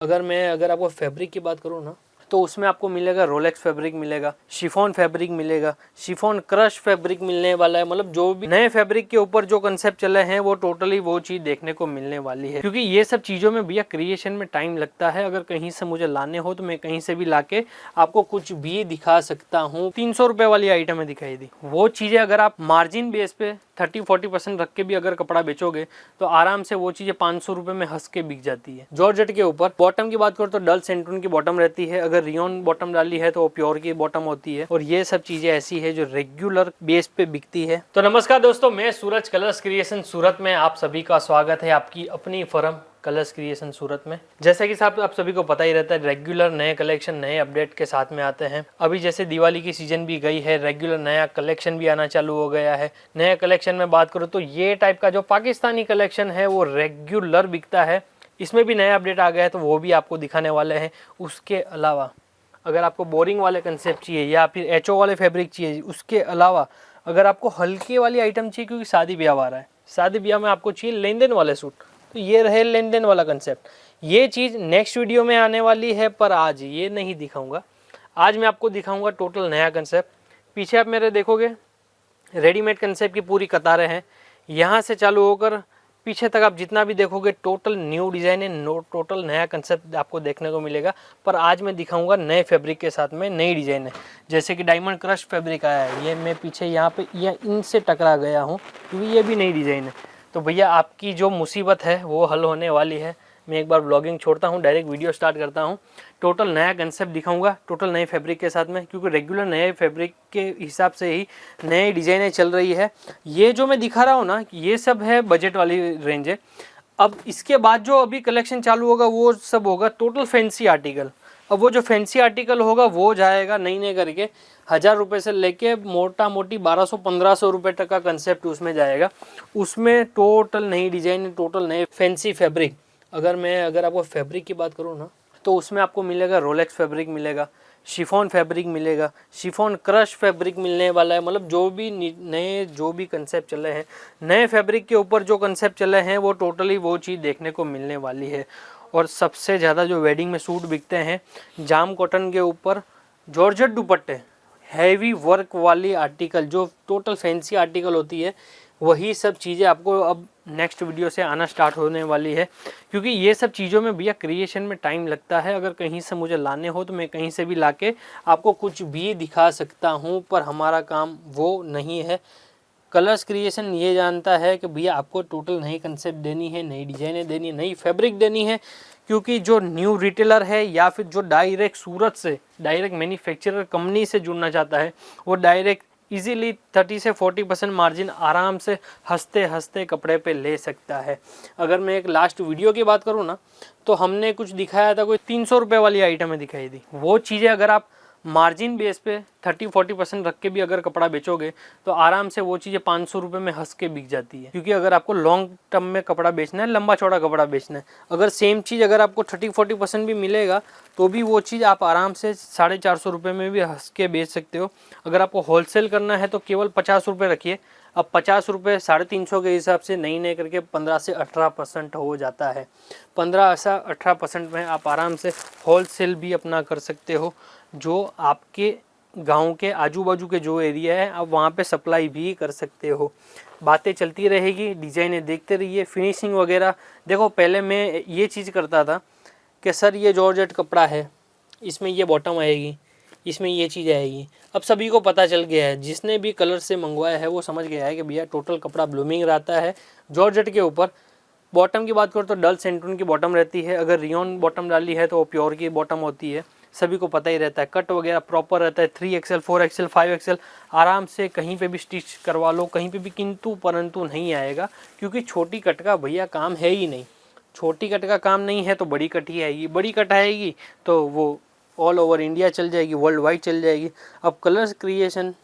अगर आपको फैब्रिक की बात करूँ ना, तो उसमें आपको मिलेगा रोलेक्स फैब्रिक मिलेगा, शिफॉन फैब्रिक मिलेगा, शिफॉन क्रश फैब्रिक मिलने वाला है। मतलब जो भी नए फैब्रिक के ऊपर जो कंसेप्ट चले हैं वो टोटली वो चीज देखने को मिलने वाली है, क्योंकि ये सब चीजों में भैया क्रिएशन में टाइम लगता है। अगर कहीं से मुझे लाने हो तो मैं कहीं से भी लाके आपको कुछ भी दिखा सकता हूँ। 300 रुपए वाली आइटम दिखाई दी, वो चीजें अगर आप मार्जिन बेस पे 30-40% रख के भी अगर कपड़ा बेचोगे तो आराम से वो चीजें 500 रुपए में हंस के बिक जाती है। जॉर्जेट के ऊपर बॉटम की बात करो तो डल सेंटून की बॉटम रहती है, अगर रियोन बॉटम डाली है तो वो प्योर की बॉटम होती है। और ये सब चीजें ऐसी है जो रेगुलर बेस पे बिकती है। तो नमस्कार दोस्तों, मैं सूरज कलर्स क्रिएशन सूरत में आप सभी का स्वागत है आपकी अपनी फर्म कलर्स क्रिएशन सूरत में। जैसे कि साहब आप सभी को पता ही रहता है, रेगुलर नए कलेक्शन नए अपडेट के साथ में आते हैं। अभी जैसे दिवाली की सीजन भी गई है, रेगुलर नया कलेक्शन भी आना चालू हो गया है। नया कलेक्शन में बात करूँ तो ये टाइप का जो पाकिस्तानी कलेक्शन है वो रेगुलर बिकता है। इसमें भी नया अपडेट आ गया है तो वो भी आपको दिखाने वाले हैं। उसके अलावा अगर आपको बोरिंग वाले कंसेप्ट चाहिए या फिर एचओ वाले फैब्रिक चाहिए, उसके अलावा अगर आपको हल्के वाली आइटम चाहिए, क्योंकि शादी ब्याह आ रहा है, शादी ब्याह में आपको चाहिए लेन देन वाले सूट, तो ये रहे लेन देन वाला कंसेप्ट। ये चीज़ नेक्स्ट वीडियो में आने वाली है, पर आज ये नहीं दिखाऊंगा। आज मैं आपको दिखाऊंगा टोटल नया कंसेप्ट। पीछे आप मेरे देखोगे रेडीमेड कंसेप्ट की पूरी कतारें हैं, यहाँ से चालू होकर पीछे तक आप जितना भी देखोगे टोटल न्यू डिज़ाइन है, टोटल नया कंसेप्ट आपको देखने को मिलेगा। पर आज मैं दिखाऊंगा नए फैब्रिक के साथ में नई डिज़ाइन है। जैसे कि डायमंड क्रश फैब्रिक आया है, ये मैं पीछे यहाँ पे या इनसे टकरा गया हूँ क्योंकि ये भी नई डिज़ाइन है। तो भैया आपकी जो मुसीबत है वो हल होने वाली है। मैं एक बार ब्लॉगिंग छोड़ता हूँ, डायरेक्ट वीडियो स्टार्ट करता हूँ। टोटल नया कंसेप्ट दिखाऊंगा टोटल नए फैब्रिक के साथ में, क्योंकि रेगुलर नए फैब्रिक के हिसाब से ही नई डिज़ाइनें चल रही है। ये जो मैं दिखा रहा हूँ ना, ये सब है बजट वाली रेंज है। अब इसके बाद जो अभी कलेक्शन चालू होगा वो सब होगा टोटल फैंसी आर्टिकल। अब वो जो फैंसी आर्टिकल होगा वो जाएगा नई नई करके 1000 रुपये से लेके मोटा मोटी 1200-1500 रुपये तक का कंसेप्ट उसमें जाएगा। उसमें टोटल नई डिज़ाइन, टोटल नए फैंसी फैब्रिक। अगर आपको फैब्रिक की बात करूँ ना, तो उसमें आपको मिलेगा रोलेक्स फैब्रिक मिलेगा, शिफॉन फैब्रिक मिलेगा, शिफॉन क्रश फैब्रिक मिलने वाला है। मतलब जो भी नए जो भी कंसेप्ट चले हैं, नए फैब्रिक के ऊपर जो कंसेप्ट चले हैं वो टोटली वो चीज़ देखने को मिलने वाली है। और सबसे ज़्यादा जो वेडिंग में सूट बिकते हैं जाम कॉटन के ऊपर जॉर्जेट दुपट्टे, हैवी वर्क वाली आर्टिकल जो टोटल फैंसी आर्टिकल होती है, वही सब चीज़ें आपको अब नेक्स्ट वीडियो से आना स्टार्ट होने वाली है। क्योंकि ये सब चीज़ों में भैया क्रिएशन में टाइम लगता है। अगर कहीं से मुझे लाने हो तो मैं कहीं से भी लाके आपको कुछ भी दिखा सकता हूँ, पर हमारा काम वो नहीं है। कलर्स क्रिएशन ये जानता है कि भैया आपको टोटल नई कंसेप्ट देनी है, नई डिज़ाइनें देनी है, नई फैब्रिक देनी है। क्योंकि जो न्यू रिटेलर है या फिर जो डायरेक्ट सूरत से डायरेक्ट मैन्युफैक्चरर कंपनी से जुड़ना चाहता है, वो डायरेक्ट इजीली 30 से 40% मार्जिन आराम से हंसते हंसते कपड़े पे ले सकता है। अगर मैं एक लास्ट वीडियो की बात करूँ ना, तो हमने कुछ दिखाया था, कोई 300 रुपये वाली आइटम दिखाई दी। वो चीज़ें अगर आप मार्जिन बेस पे 30-40% रख के भी अगर कपड़ा बेचोगे तो आराम से वो चीज़ें 500 रुपये में हंस के बिक जाती है। क्योंकि अगर आपको लॉन्ग टर्म में कपड़ा बेचना है, लंबा चौड़ा कपड़ा बेचना है, अगर सेम चीज़ अगर आपको 30-40% भी मिलेगा तो भी वो चीज़ आप आराम से 450 रुपये में भी हंस के बेच सकते हो। अगर आपको होलसेल करना है तो केवल 50 रुपये रखिए। अब 50 रुपये 350 के हिसाब से नई नई करके 15 से 18% हो जाता है। 15 से 18% में आप आराम से होलसेल भी अपना कर सकते हो। जो आपके गांव के आजू बाजू के जो एरिया है आप वहाँ पे सप्लाई भी कर सकते हो। बातें चलती रहेगी, डिज़ाइनें देखते रहिए, फिनिशिंग वगैरह देखो। पहले मैं ये चीज़ करता था कि सर ये जॉर्जेट कपड़ा है, इसमें ये बॉटम आएगी, इसमें ये चीज़ आएगी। अब सभी को पता चल गया है, जिसने भी कलर से मंगवाया है वो समझ गया है कि भैया टोटल कपड़ा ब्लूमिंग रहता है। जॉर्जेट के ऊपर बॉटम की बात करो तो डल सेंटून की बॉटम रहती है, अगर रियोन बॉटम डाली है तो वो प्योर की बॉटम होती है। सभी को पता ही रहता है, कट वगैरह प्रॉपर रहता है। 3XL 4XL 5XL आराम से कहीं पे भी स्टिच करवा लो, कहीं पे भी किंतु परंतु नहीं आएगा। क्योंकि छोटी कट का भैया काम है ही नहीं। छोटी कट का काम नहीं है तो बड़ी कट ही आएगी, बड़ी कट आएगी तो वो ऑल ओवर इंडिया चल जाएगी, वर्ल्ड वाइड चल जाएगी। अब कलर्स क्रिएशन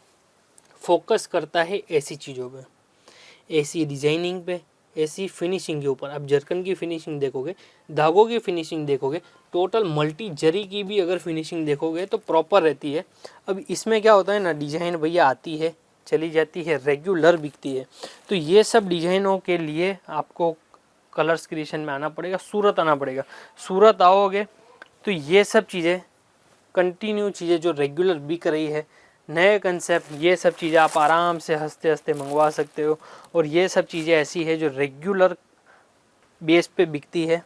फोकस करता है ऐसी चीज़ों पे, ऐसी डिज़ाइनिंग पे, ऐसी फिनिशिंग के ऊपर। आप जरकन की फिनिशिंग देखोगे, धागों की फिनिशिंग देखोगे, टोटल मल्टी जरी की भी अगर फिनिशिंग देखोगे तो प्रॉपर रहती है। अब इसमें क्या होता है ना, डिज़ाइन भैया आती है चली जाती है, रेगुलर बिकती है। तो ये सब डिज़ाइनों के लिए आपको कलर्स क्रिएशन में आना पड़ेगा, सूरत आना पड़ेगा। सूरत आओगे तो ये सब चीज़ें कंटिन्यू चीज़ें जो रेगुलर बिक रही है, नए कंसेप्ट, ये सब चीज़ें आप आराम से हंसते हंसते मंगवा सकते हो। और ये सब चीज़ें ऐसी है जो रेगुलर बेस पे बिकती है।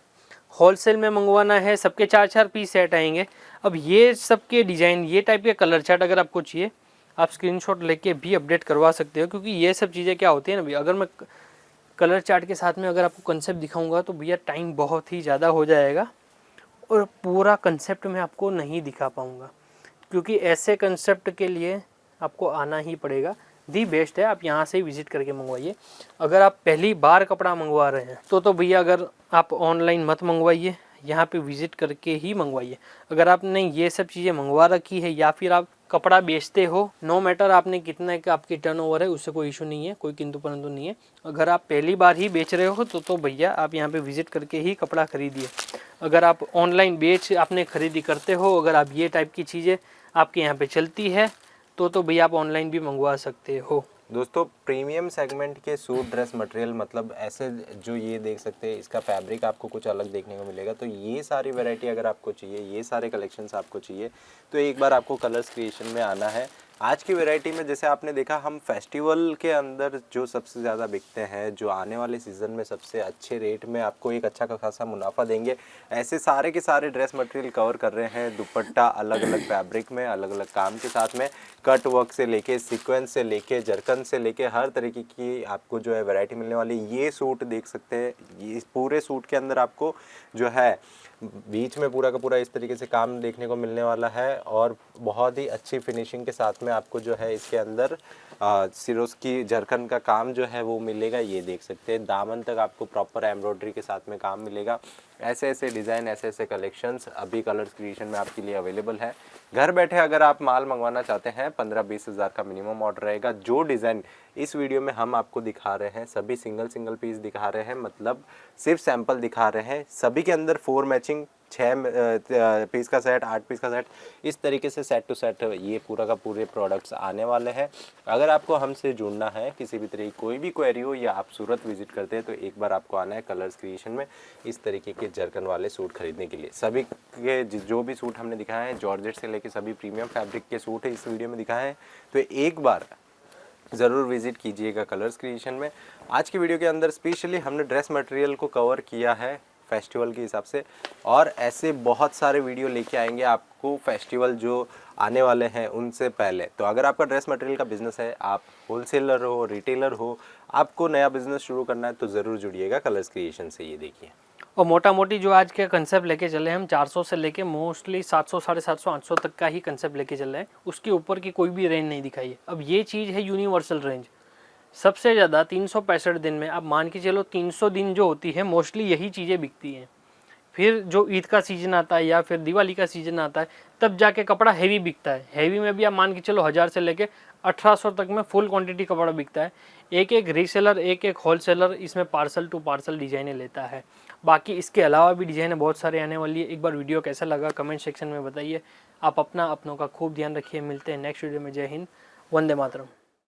होलसेल में मंगवाना है, सबके 4-4 पीस सेट आएंगे। अब ये सब के डिज़ाइन, ये टाइप के कलर चार्ट अगर आपको चाहिए, आप स्क्रीनशॉट लेके भी अपडेट करवा सकते हो, क्योंकि ये सब चीज़ें क्या होती है ना भैया, अगर मैं कलर चार्ट के साथ में अगर आपको कंसेप्ट दिखाऊंगा तो भैया टाइम बहुत ही ज़्यादा हो जाएगा और पूरा कंसेप्ट मैं आपको नहीं दिखा पाऊंगा, क्योंकि ऐसे कंसेप्ट के लिए आपको आना ही पड़ेगा। दी बेस्ट है, आप यहाँ से ही विजिट करके मंगवाइए। अगर आप पहली बार कपड़ा मंगवा रहे हैं तो भैया अगर आप ऑनलाइन मत मंगवाइए, यहाँ पे विजिट करके ही मंगवाइए। अगर आपने ये सब चीज़ें मंगवा रखी है या फिर आप कपड़ा बेचते हो, नो मैटर आपने कितने का आपकी टर्नओवर है, उससे कोई इशू नहीं है, कोई किंतु परंतु नहीं है। अगर आप पहली बार ही बेच रहे हो तो भैया आप यहाँ पे विजिट करके ही कपड़ा खरीदिए। अगर आप ऑनलाइन बेच आपने खरीदी करते हो, अगर आप ये टाइप की चीज़ें आपके यहाँ पे चलती है तो भैया आप ऑनलाइन भी मंगवा सकते हो। दोस्तों प्रीमियम सेगमेंट के सूट ड्रेस मटेरियल, मतलब ऐसे जो ये देख सकते हैं, इसका फैब्रिक आपको कुछ अलग देखने को मिलेगा। तो ये सारी वैरायटी अगर आपको चाहिए, ये सारे कलेक्शंस आपको चाहिए, तो एक बार आपको कलर्स क्रिएशन में आना है। आज की वैरायटी में जैसे आपने देखा, हम फेस्टिवल के अंदर जो सबसे ज़्यादा बिकते हैं, जो आने वाले सीज़न में सबसे अच्छे रेट में आपको एक अच्छा खासा मुनाफा देंगे, ऐसे सारे के सारे ड्रेस मटेरियल कवर कर रहे हैं। दुपट्टा अलग अलग फैब्रिक में, अलग अलग काम के साथ में, कट वर्क से लेके, सीक्वेंस से लेके, जरकन से लेके, हर तरीके की आपको जो है वैरायटी मिलने वाली। ये सूट देख सकते हैं, ये पूरे सूट के अंदर आपको जो है बीच में पूरा का पूरा इस तरीके से काम देखने को मिलने वाला है और बहुत ही अच्छी फिनिशिंग के साथ में आपको जो है इसके अंदर सिरोस की जरकन का काम जो है वो मिलेगा। ये देख सकते हैं, दामन तक आपको प्रॉपर एम्ब्रॉयडरी के साथ में काम मिलेगा। ऐसे ऐसे डिज़ाइन, ऐसे ऐसे कलेक्शंस अभी कलर्स क्रिएशन में आपके लिए अवेलेबल है। घर बैठे अगर आप माल मंगवाना चाहते हैं, 15-20 हज़ार का मिनिमम ऑर्डर रहेगा। जो डिज़ाइन इस वीडियो में हम आपको दिखा रहे हैं, सभी सिंगल पीस दिखा रहे हैं, मतलब सिर्फ सैंपल दिखा रहे हैं। सभी के अंदर 4 मैचिंग, 6 पीस का सेट, 8 पीस का सेट, इस तरीके से सेट टू सेट ये पूरा का पूरे प्रोडक्ट्स आने वाले हैं। अगर आपको हमसे जुड़ना है, किसी भी तरीके कोई भी क्वेरी हो, या आप सूरत विजिट करते हैं, तो एक बार आपको आना है कलर्स क्रिएशन में इस तरीके के जरकन वाले सूट खरीदने के लिए। सभी के जो भी सूट हमने दिखाए हैं, जॉर्जेट से लेके सभी प्रीमियम फैब्रिक के सूट है इस वीडियो में दिखाए हैं, तो एक बार ज़रूर विजिट कीजिएगा कलर्स क्रिएशन में। आज की वीडियो के अंदर स्पेशली हमने ड्रेस मटेरियल को कवर किया है फेस्टिवल के हिसाब से, और ऐसे बहुत सारे वीडियो लेके आएंगे आपको फेस्टिवल जो आने वाले हैं उनसे पहले। तो अगर आपका ड्रेस मटेरियल का बिजनेस है, आप होलसेलर हो, रिटेलर हो, आपको नया बिजनेस शुरू करना है, तो ज़रूर जुड़िएगा कलर्स क्रिएशन से। ये देखिए, और मोटा मोटी जो आज के कंसेप्ट लेके चले हम 400 से लेके मोस्टली 700, 750, 800 तक का ही कंसेप्ट लेके चल रहे हैं। उसके ऊपर की कोई भी रेंज नहीं दिखाई है। अब ये चीज़ है यूनिवर्सल रेंज। सबसे ज़्यादा 365 दिन में आप मान के चलो 300 दिन जो होती है मोस्टली यही चीज़ें बिकती हैं। फिर जो ईद का सीज़न आता है या फिर दिवाली का सीज़न आता है, तब जाके कपड़ा हैवी बिकता है। हैवी में भी आप मान के चलो 1000 से लेके 1800 तक में फुल क्वांटिटी कपड़ा बिकता है। एक एक रीसेलर, एक एक होलसेलर इसमें पार्सल टू पार्सल डिज़ाइनें लेता है। बाकी इसके अलावा भी डिज़ाइनें बहुत सारे आने वाली है। एक बार वीडियो कैसा लगा कमेंट सेक्शन में बताइए। आप अपनों का खूब ध्यान रखिए। मिलते हैं नेक्स्ट वीडियो में। जय हिंद, वंदे मातरम।